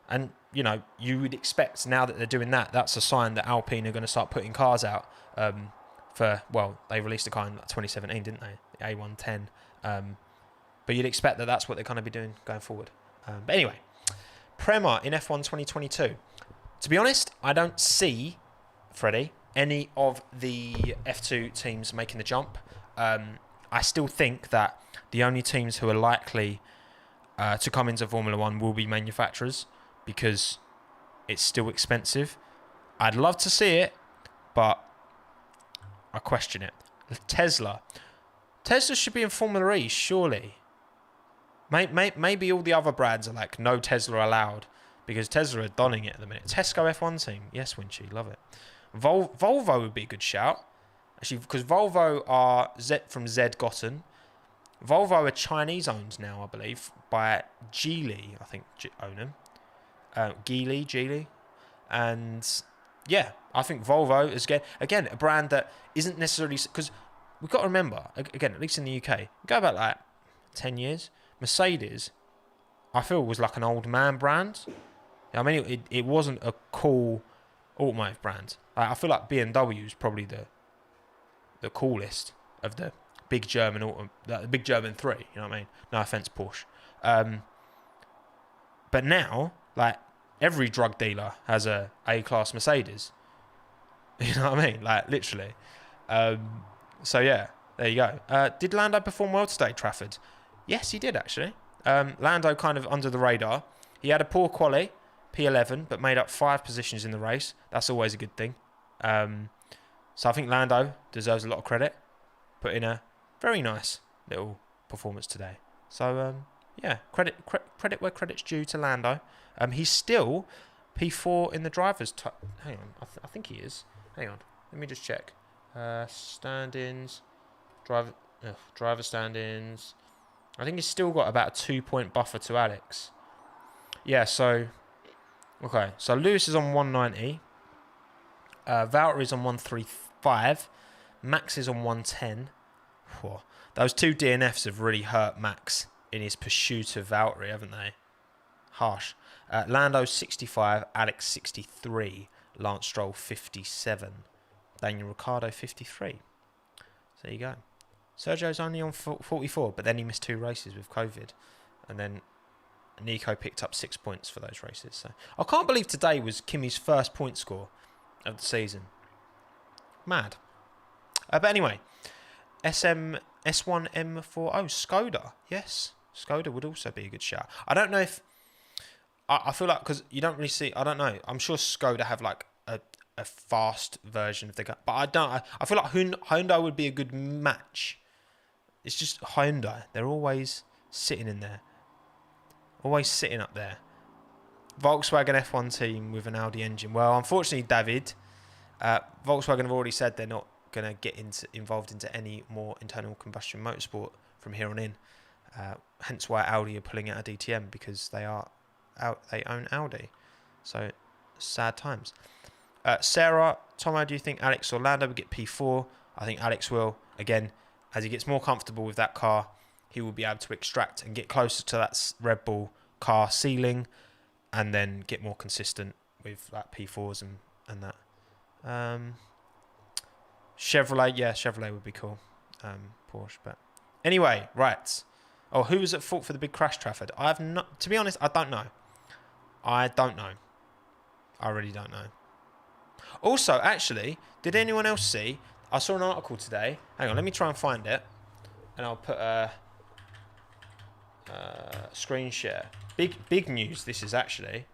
And, you know, you would expect now that they're doing that, that's a sign that Alpine are going to start putting cars out they released a car in 2017, didn't they? The A110. But you'd expect that that's what they're going to be doing going forward. But anyway, Prema in F1 2022. To be honest, I don't see, Freddie, any of the F2 teams making the jump. I still think that the only teams who are likely to come into Formula One will be manufacturers, because it's still expensive. I'd love to see it, but I question it. Tesla should be in Formula E, surely. Maybe all the other brands are like, no Tesla allowed, because Tesla are donning it at the minute. Tesco F1 team. Yes, Winchy, love it. Volvo would be a good shout, actually, because Volvo are from Gotten. Volvo are Chinese owned now, I believe, by Geely, I think, own them. Geely. And yeah, I think Volvo is, again, a brand that isn't necessarily... Because we've got to remember, again, at least in the UK, go back like 10 years, Mercedes, I feel, was like an old man brand. I mean, it wasn't a cool automotive brand. I feel like BMW is probably the coolest of the big German the big German three. You know what I mean? No offense, Porsche. But now, like, every drug dealer has a A-class Mercedes. You know what I mean? Like, literally. So yeah, there you go. Did Lando perform well today, Trafford? Yes, he did actually. Lando kind of under the radar. He had a poor quali, P11, but made up 5 positions in the race. That's always a good thing. So I think Lando deserves a lot of credit. Put in a very nice little performance today. So yeah, credit where credit's due to Lando. He's still P4 in the drivers. Hang on, I think he is. Hang on, let me just check. Standings, driver standings. I think he's still got about a 2-point buffer to Alex. Yeah, so okay. So Lewis is on 190. Valtteri's on 135. Max is on 110. Whoa. Those 2 DNFs have really hurt Max in his pursuit of Valtteri, haven't they? Harsh. Lando 65, Alex 63, Lance Stroll 57, Daniel Ricciardo 53. So there you go. Sergio's only on 44, but then he missed 2 races with COVID, and then Nico picked up 6 points for those races. So I can't believe today was Kimi's first point score of the season. Mad. But anyway, S1M4. Oh, Skoda. Yes, Skoda would also be a good shout. I don't know if... I feel like, because you don't really see... I don't know. I'm sure Skoda have like a fast version of the car. But I don't... I feel like Hyundai would be a good match. It's just Hyundai. They're always sitting in there. Always sitting up there. Volkswagen F1 team with an Audi engine. Well, unfortunately, David, Volkswagen have already said they're not going to get involved into any more internal combustion motorsport from here on in. Hence why Audi are pulling out of DTM, because they own Audi. So sad times. Sarah, Tomo, do you think Alex or Lando will get P4? I think Alex will. Again, as he gets more comfortable with that car, he will be able to extract and get closer to that Red Bull car ceiling, and then get more consistent with like P4s and that. Chevrolet, yeah, Chevrolet would be cool. Porsche, but anyway, right. Oh, who was at fault for the big crash, Trafford? To be honest, I don't know. I really don't know. Also, actually, did anyone else see? I saw an article today. Hang on, let me try and find it, and I'll put a screen share. Big news. This is actually.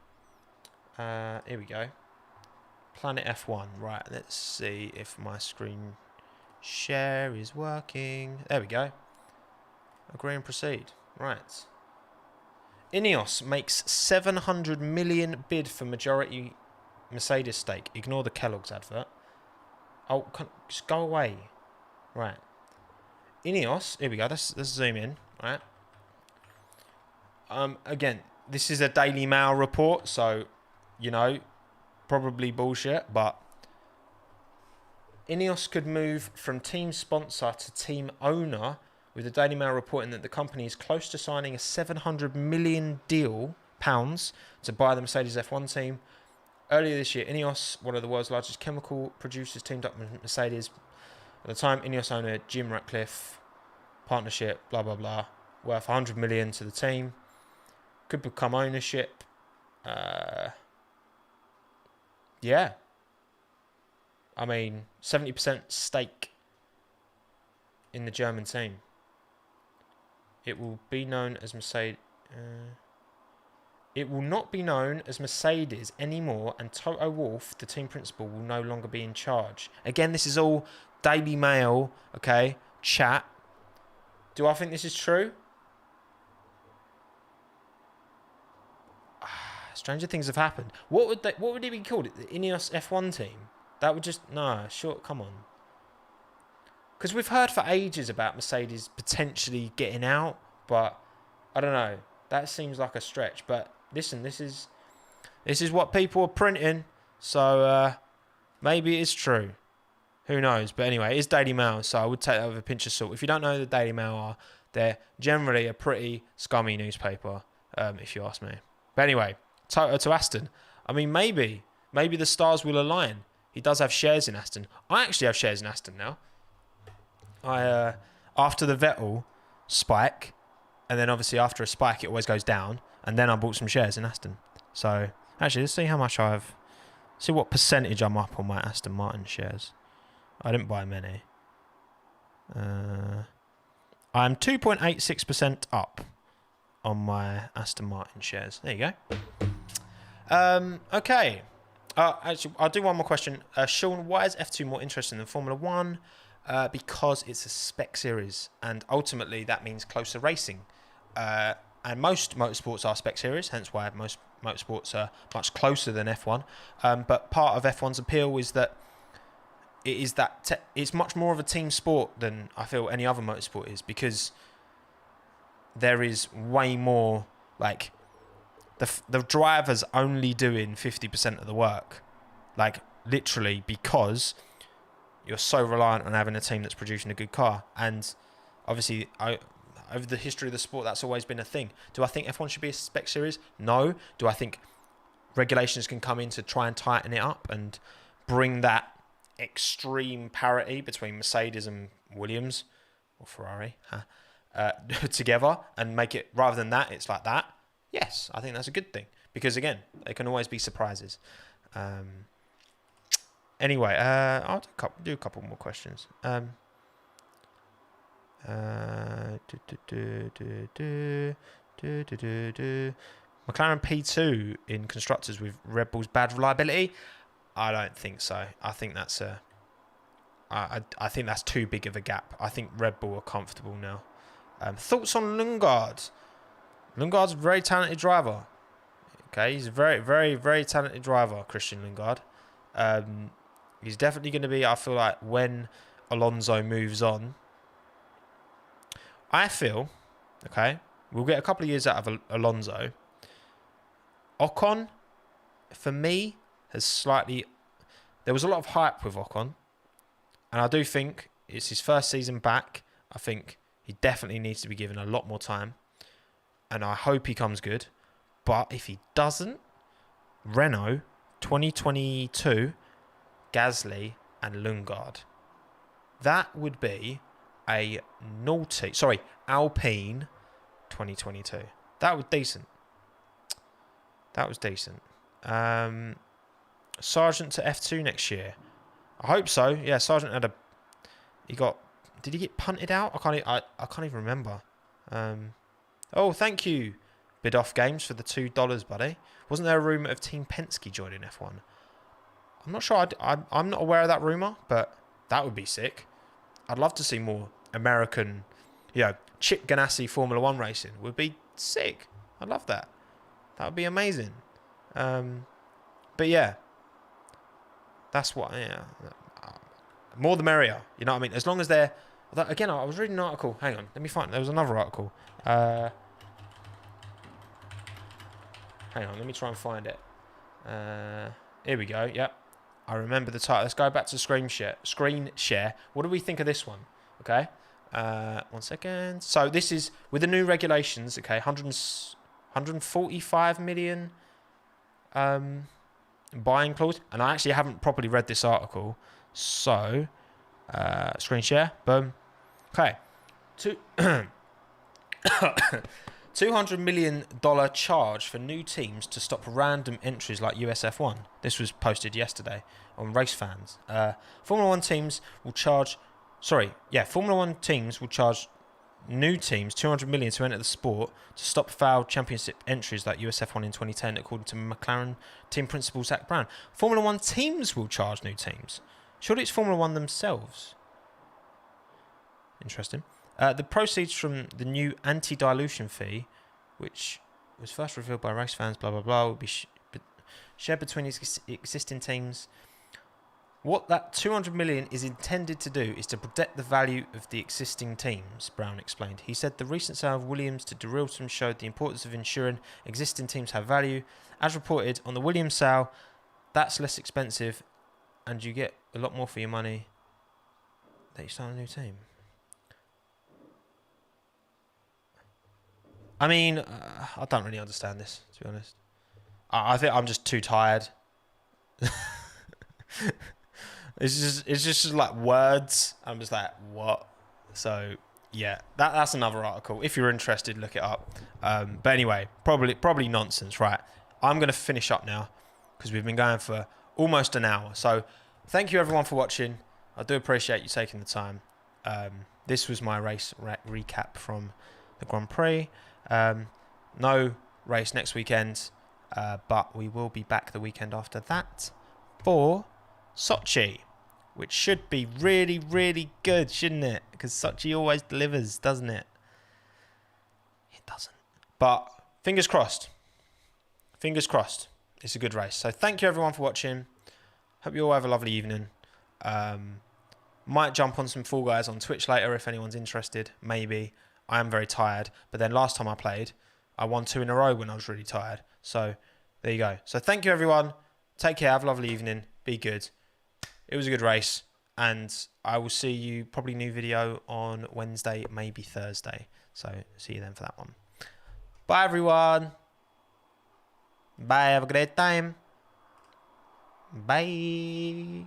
Here we go. Planet F1. Right, let's see if my screen share is working. There we go. Agree and proceed. Right. INEOS makes 700 million bid for majority Mercedes stake. Ignore the Kellogg's advert. Oh, just go away. Right. INEOS. Here we go. Let's zoom in. Right. Again, this is a Daily Mail report, so you know, probably bullshit. But INEOS could move from team sponsor to team owner, with the Daily Mail reporting that the company is close to signing a £700 million pounds to buy the Mercedes F1 team. Earlier this year, INEOS, one of the world's largest chemical producers, teamed up with Mercedes. At the time, INEOS owner Jim Ratcliffe, partnership, blah, blah, blah, worth 100 million to the team. Could become ownership. Yeah. I mean, 70% stake in the German team. It will be known as Mercedes. It will not be known as Mercedes anymore, and Toto Wolff, the team principal, will no longer be in charge. Again, this is all Daily Mail, okay? Chat. Do I think this is true? Stranger things have happened. What would it be called? The INEOS F1 team? That would just... No, sure, come on. Because we've heard for ages about Mercedes potentially getting out, but I don't know. That seems like a stretch. But listen, this is what people are printing, so maybe it's true. Who knows? But anyway, it is Daily Mail, so I would take that with a pinch of salt. If you don't know who the Daily Mail are, they're generally a pretty scummy newspaper, if you ask me. But anyway, Toto to Aston. I mean, maybe the stars will align. He does have shares in Aston. I actually have shares in Aston now. I after the Vettel spike, and then obviously after a spike it always goes down, and then I bought some shares in Aston. So actually, let's see how much I've... See what percentage I'm up on my Aston Martin shares. I didn't buy many. I'm 2.86% up on my Aston Martin shares. There you go. Okay. Actually, I'll do one more question. Sean, why is F2 more interesting than Formula 1? Because it's a spec series, and ultimately that means closer racing. And most motorsports are spec series, hence why most motorsports are much closer than F1. But part of F1's appeal is that it's much more of a team sport than I feel any other motorsport is, because there is way more, like, the driver's only doing 50% of the work, like literally, because you're so reliant on having a team that's producing a good car. And obviously, over the history of the sport, that's always been a thing. Do I think F1 should be a spec series? No. Do I think regulations can come in to try and tighten it up and bring that extreme parity between Mercedes and Williams or Ferrari together and make it, rather than that, it's like that? Yes, I think that's a good thing, because again, there can always be surprises. Anyway, I'll do a couple more questions. McLaren P2 in constructors with Red Bull's bad reliability? I don't think so. I think that's I think that's too big of a gap. I think Red Bull are comfortable now. Thoughts on Lundgaard? Lundgaard's a very talented driver. Okay, he's a very, very, very talented driver, Christian Lundgaard. He's definitely going to be, I feel like, when Alonso moves on, I feel, okay, we'll get a couple of years out of Alonso. Ocon, for me, has slightly... There was a lot of hype with Ocon, and I do think it's his first season back. I think he definitely needs to be given a lot more time, and I hope he comes good. But if he doesn't, Renault 2022, Gasly and Lundgaard. That would be a naughty... Sorry, Alpine 2022. That was decent. That was decent. Sargent to F2 next year. I hope so. Yeah, Sargent had a... He got... Did he get punted out? I can't even remember. Oh, thank you, Bidoff Games, for the $2, buddy. Wasn't there a rumour of Team Penske joining F1? I'm not sure. I'm not aware of that rumor, but that would be sick. I'd love to see more American, Chip Ganassi Formula One racing. Would be sick. I'd love that. That would be amazing. But yeah, that's what. Yeah, more the merrier. You know what I mean? As long as they're. Again, I was reading an article. Hang on, let me find. There was another article. Hang on, let me try and find it. Here we go. Yep, I remember the title. Let's go back to screen share. What do we think of this one? Okay. 1 second. So this is with the new regulations. Okay, 145 million buying clause, and I actually haven't properly read this article. So screen share. Boom. Okay. $200 million charge for new teams to stop random entries like USF1. This was posted yesterday on Race Fans. Formula One teams will charge new teams $200 million to enter the sport to stop failed championship entries like USF1 in 2010, according to McLaren team principal Zach Brown. Formula One teams will charge new teams. Surely it's Formula One themselves. Interesting. The proceeds from the new anti-dilution fee, which was first revealed by Race Fans, blah, blah, blah, will be shared between existing teams. What that $200 million is intended to do is to protect the value of the existing teams, Brown explained. He said the recent sale of Williams to De Wilson showed the importance of ensuring existing teams have value. As reported on the Williams sale, that's less expensive and you get a lot more for your money that you start a new team. I mean, I don't really understand this, to be honest. I think I'm just too tired. It's just like words. I'm just like, what? So yeah, that's another article. If you're interested, look it up. But anyway, probably nonsense, right? I'm gonna finish up now because we've been going for almost an hour. So thank you everyone for watching. I do appreciate you taking the time. This was my race recap from the Grand Prix. No race next weekend, but we will be back the weekend after that for Sochi, which should be really, really good, shouldn't it? Because Sochi always delivers, doesn't it? It doesn't. But fingers crossed. Fingers crossed. It's a good race. So thank you everyone for watching. Hope you all have a lovely evening. Might jump on some Fall Guys on Twitch later if anyone's interested. Maybe. I am very tired. But then last time I played, I won 2 in a row when I was really tired. So there you go. So thank you everyone. Take care. Have a lovely evening. Be good. It was a good race. And I will see you, probably new video on Wednesday, maybe Thursday. So see you then for that one. Bye everyone. Bye. Have a great time. Bye.